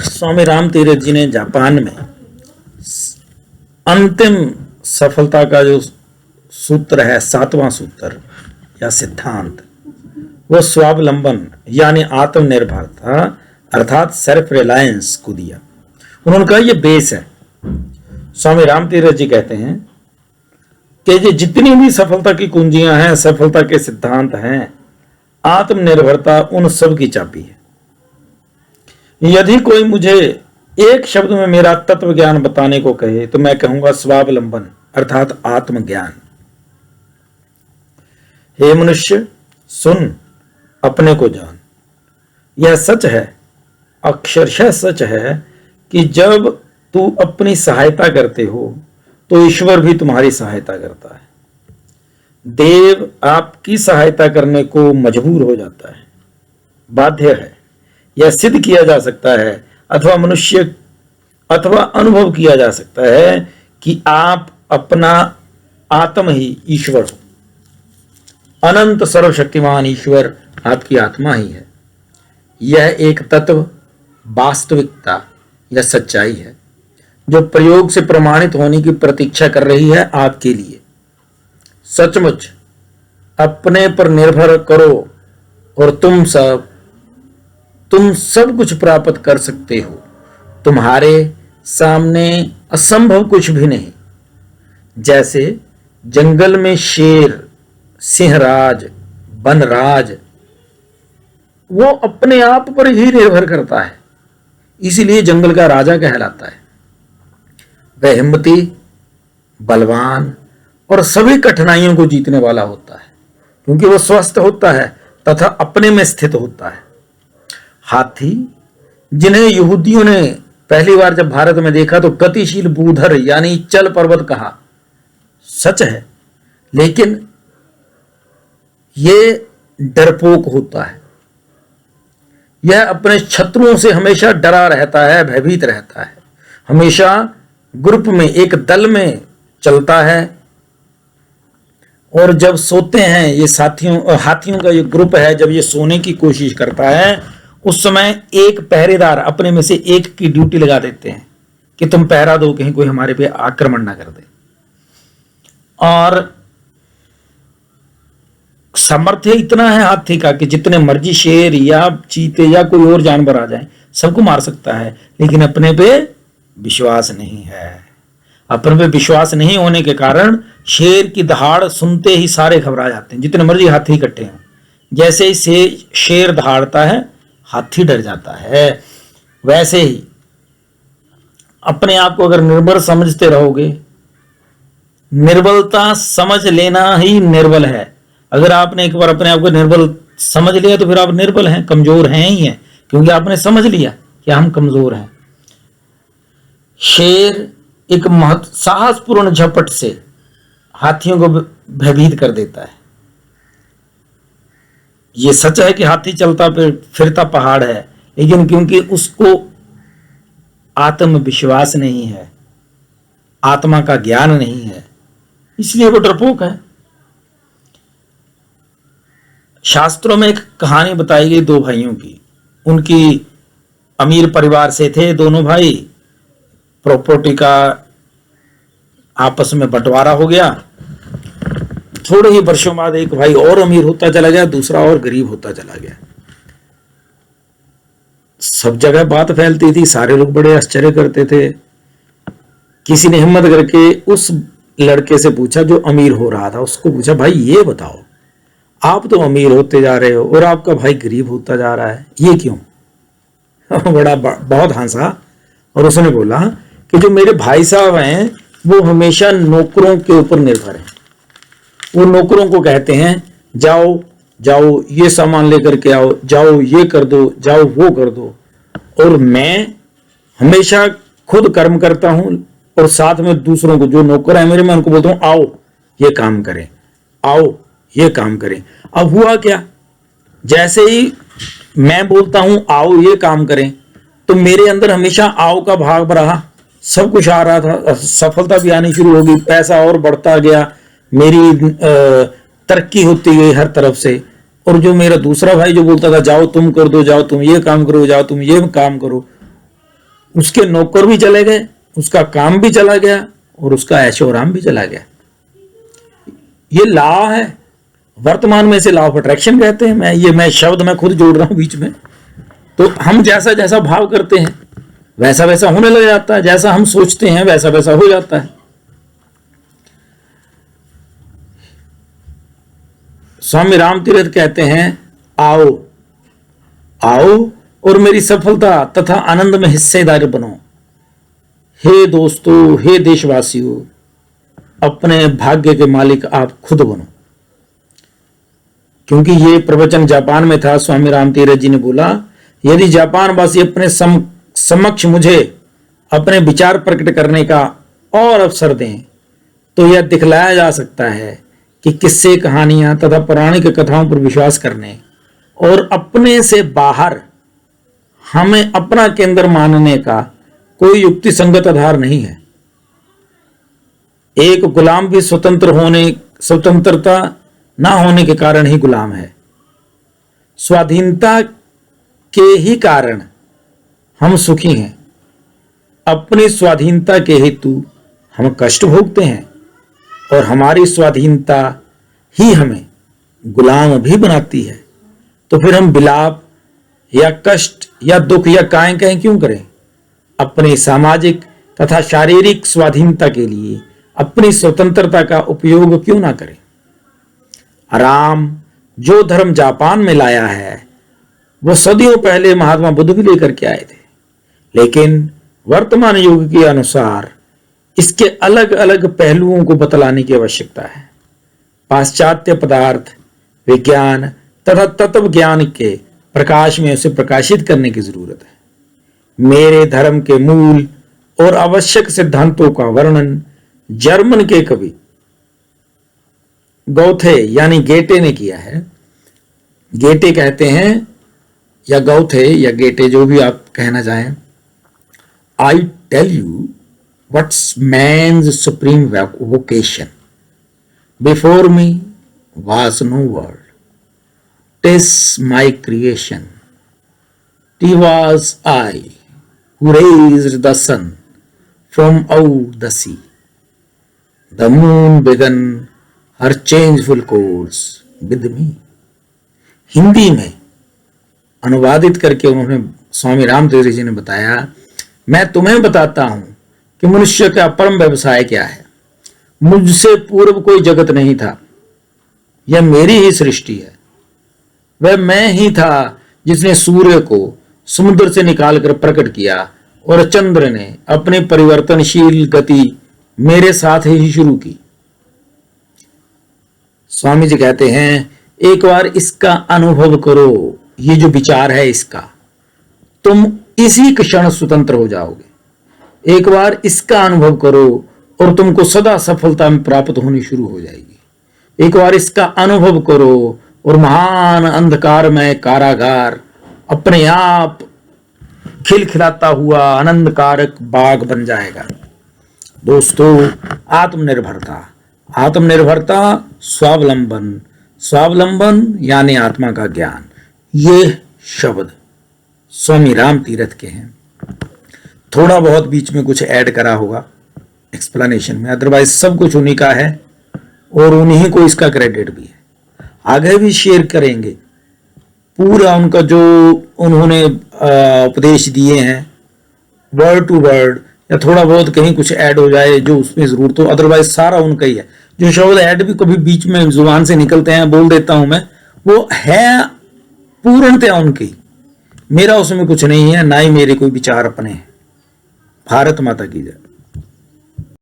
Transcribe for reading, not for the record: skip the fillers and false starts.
स्वामी राम तीरथ जी ने जापान में अंतिम सफलता का जो सूत्र है, 7वां सूत्र या सिद्धांत, वो स्वावलंबन यानी आत्मनिर्भरता अर्थात सेल्फ रिलायंस को दिया। उन्होंने कहा ये बेस है। स्वामी राम तीरथ जी कहते हैं कि ये जितनी भी सफलता की कुंजियां हैं, सफलता के सिद्धांत हैं, आत्मनिर्भरता उन सब की चाबी है। यदि कोई मुझे एक शब्द में मेरा तत्व ज्ञान बताने को कहे तो मैं कहूंगा स्वावलंबन अर्थात आत्मज्ञान। हे मनुष्य सुन, अपने को जान। यह सच है, अक्षरशः सच है कि जब तू अपनी सहायता करते हो तो ईश्वर भी तुम्हारी सहायता करता है। देव आपकी सहायता करने को मजबूर हो जाता है, बाध्य है। यह सिद्ध किया जा सकता है अथवा मनुष्य अथवा अनुभव किया जा सकता है कि आप अपना आत्म ही ईश्वर हो। अनंत सर्वशक्तिमान ईश्वर आपकी आत्मा ही है। यह एक तत्व, वास्तविकता या सच्चाई है जो प्रयोग से प्रमाणित होने की प्रतीक्षा कर रही है आपके लिए। सचमुच अपने पर निर्भर करो और तुम सब कुछ प्राप्त कर सकते हो। तुम्हारे सामने असंभव कुछ भी नहीं। जैसे जंगल में शेर, सिंहराज, वनराज, वो अपने आप पर ही निर्भर करता है, इसीलिए जंगल का राजा कहलाता है। वह हिम्मती, बलवान और सभी कठिनाइयों को जीतने वाला होता है क्योंकि वह स्वस्थ होता है तथा अपने में स्थित होता है। हाथी, जिन्हें यहूदियों ने पहली बार जब भारत में देखा तो गतिशील बूधर यानी चल पर्वत कहा, सच है, लेकिन यह डरपोक होता है। यह अपने शत्रुओं से हमेशा डरा रहता है, भयभीत रहता है, हमेशा ग्रुप में, एक दल में चलता है। और जब सोते हैं ये हाथियों का ये ग्रुप है, जब ये सोने की कोशिश करता है उस समय एक पहरेदार अपने में से एक की ड्यूटी लगा देते हैं कि तुम पहरा दो, कहीं कोई हमारे पे आक्रमण ना कर दे। और सामर्थ्य इतना है हाथी का कि जितने मर्जी शेर या चीते या कोई और जानवर आ जाए सबको मार सकता है, लेकिन अपने पे विश्वास नहीं है। अपने पे विश्वास नहीं होने के कारण शेर की दहाड़ सुनते ही सारे घबरा जाते हैं, जितने मर्जी हाथी इकट्ठे हों। जैसे ही शेर दहाड़ता है हाथी डर जाता है। वैसे ही अपने आप को अगर निर्बल समझते रहोगे, निर्बलता समझ लेना ही निर्बल है। अगर आपने एक बार अपने आप को निर्बल समझ लिया तो फिर आप निर्बल हैं, कमजोर हैं ही हैं, क्योंकि आपने समझ लिया कि हम कमजोर हैं। शेर एक साहसपूर्ण झपट से हाथियों को भयभीत कर देता है। यह सच है कि हाथी चलता फिरता पहाड़ है, लेकिन क्योंकि उसको आत्मविश्वास नहीं है, आत्मा का ज्ञान नहीं है, इसलिए वो डरपोक है। शास्त्रों में एक कहानी बताई गई दो भाइयों की। उनकी अमीर परिवार से थे दोनों भाई। प्रॉपर्टी का आपस में बंटवारा हो गया। थोड़े ही वर्षों बाद एक भाई और अमीर होता चला गया, दूसरा और गरीब होता चला गया। सब जगह बात फैलती थी, सारे लोग बड़े आश्चर्य करते थे। किसी ने हिम्मत करके उस लड़के से पूछा जो अमीर हो रहा था, उसको पूछा, भाई ये बताओ, आप तो अमीर होते जा रहे हो और आपका भाई गरीब होता जा रहा है, ये क्यों? बहुत हंसा और उसने बोला कि जो मेरे भाई साहब हैं वो हमेशा नौकरों के ऊपर निर्भर हैं। वो नौकरों को कहते हैं जाओ जाओ ये सामान लेकर के आओ, जाओ ये कर दो, जाओ वो कर दो, और मैं हमेशा खुद कर्म करता हूं और साथ में दूसरों को, जो नौकर है मेरे, मैं उनको बोलता हूं आओ ये काम करें, आओ ये काम करें। अब हुआ क्या, जैसे ही मैं बोलता हूं आओ ये काम करें तो मेरे अंदर हमेशा आओ का भाग रहा, सब कुछ आ रहा था, सफलता भी आनी शुरू हो गई, पैसा और बढ़ता गया, मेरी तरक्की होती गई हर तरफ से, और जो मेरा दूसरा भाई जो बोलता था जाओ तुम कर दो, जाओ तुम ये काम करो, जाओ तुम ये काम करो, उसके नौकर भी चले गए, उसका काम भी चला गया और उसका ऐशो आराम भी चला गया। ये लॉ है, वर्तमान में इसे लॉ ऑफ अट्रैक्शन कहते हैं। मैं शब्द मैं खुद जोड़ रहा हूं बीच में। तो हम जैसा जैसा भाव करते हैं वैसा वैसा होने लग जाता है, जैसा हम सोचते हैं वैसा वैसा हो जाता है। स्वामी राम तीर्थ कहते हैं आओ आओ और मेरी सफलता तथा आनंद में हिस्सेदार बनो। हे दोस्तों, हे देशवासियों, अपने भाग्य के मालिक आप खुद बनो। क्योंकि ये प्रवचन जापान में था। स्वामी राम तीर्थ जी ने बोला, यदि जापान वासी अपने समक्ष मुझे अपने विचार प्रकट करने का और अवसर दें तो यह दिखलाया जा सकता है कि किस्से, कहानियां तथा पौराणिक कथाओं पर विश्वास करने और अपने से बाहर हमें अपना केंद्र मानने का कोई युक्ति संगत आधार नहीं है। एक गुलाम भी स्वतंत्रता ना होने के कारण ही गुलाम है। स्वाधीनता के ही कारण हम सुखी हैं। अपनी स्वाधीनता के हेतु हम कष्ट भोगते हैं और हमारी स्वाधीनता ही हमें गुलाम भी बनाती है। तो फिर हम विलाप या कष्ट या दुख या कायं कहें क्यों करें? अपनी सामाजिक तथा शारीरिक स्वाधीनता के लिए अपनी स्वतंत्रता का उपयोग क्यों ना करें? राम जो धर्म जापान में लाया है वो सदियों पहले महात्मा बुद्ध भी लेकर के आए थे, लेकिन वर्तमान युग के अनुसार इसके अलग अलग पहलुओं को बतलाने की आवश्यकता है। पाश्चात्य पदार्थ विज्ञान तथा तत्व ज्ञान के प्रकाश में उसे प्रकाशित करने की जरूरत है। मेरे धर्म के मूल और आवश्यक सिद्धांतों का वर्णन जर्मन के कवि गौथे यानी गेटे ने किया है। गेटे कहते हैं, या गौथे या गेटे, जो भी आप कहना चाहें, I tell you what's man's supreme vocation, before me was no world, 'tis my creation, 'twas I who raised the sun from out the sea, the moon began her changeful course with me। Hindi में अनुवादित करके उन्होंने स्वामी राम तीर्थ जी ने बताया, मैं तुम्हें बताता हूं कि मनुष्य का परम व्यवसाय क्या है। मुझसे पूर्व कोई जगत नहीं था, यह मेरी ही सृष्टि है। वह मैं ही था जिसने सूर्य को समुद्र से निकालकर प्रकट किया और चंद्र ने अपनी परिवर्तनशील गति मेरे साथ ही शुरू की। स्वामी जी कहते हैं, एक बार इसका अनुभव करो, ये जो विचार है इसका, तुम इसी क्षण स्वतंत्र हो जाओगे। एक बार इसका अनुभव करो और तुमको सदा सफलता में प्राप्त होनी शुरू हो जाएगी। एक बार इसका अनुभव करो और महान अंधकार में कारागार अपने आप खिलखिलाता हुआ आनंदकारक बाग बन जाएगा। दोस्तों, आत्मनिर्भरता, आत्मनिर्भरता, स्वावलंबन, स्वावलंबन यानी आत्मा का ज्ञान, ये शब्द स्वामी राम तीर्थ के हैं। थोड़ा बहुत बीच में कुछ ऐड करा होगा एक्सप्लेनेशन में, अदरवाइज सब कुछ उन्हीं का है और उन्हीं को इसका क्रेडिट भी है। आगे भी शेयर करेंगे पूरा उनका जो उन्होंने उपदेश दिए हैं वर्ड टू वर्ड, या थोड़ा बहुत कहीं कुछ ऐड हो जाए जो उसमें जरूरत हो, अदरवाइज सारा उनका ही है। जो शब्द ऐड भी कभी बीच में जुबान से निकलते हैं, बोल देता हूं मैं, वो है पूर्णतया उनकी, मेरा उसमें कुछ नहीं है, ना ही मेरे कोई विचार अपने हैं। भारत माता की जय।